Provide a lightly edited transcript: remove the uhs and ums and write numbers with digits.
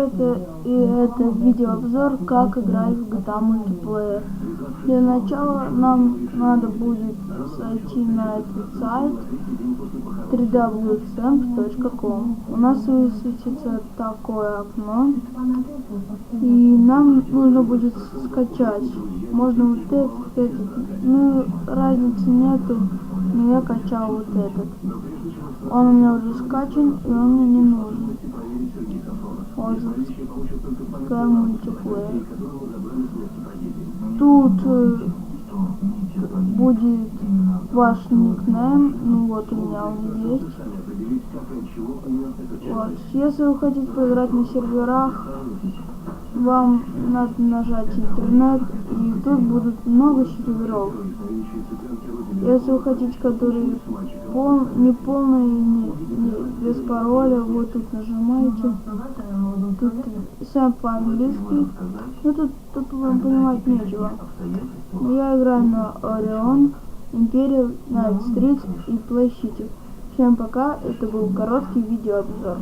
это видеообзор, как играть в GTA мультиплеер. Для начала нам надо будет зайти на этот сайт www.xamp.com. У нас высветится такое окно, и нам нужно будет скачать. Можно вот этот, ну разницы нету, но я качал вот этот. Он у меня уже скачан, и он мне не нужен. Вот запускаем мультиплеер. Тут будет ваш никнейм, ну вот у меня он есть. Вот. Если вы хотите поиграть на серверах, вам надо нажать интернет, и тут будут много серверов. Если вы хотите, которые не полные, не без пароля, вот тут нажимаете. Тут сам по-английски. Ну тут вам понимать нечего. Я играю на Orion, Imperial, Night Street и Play City. Всем пока, это был короткий видеообзор.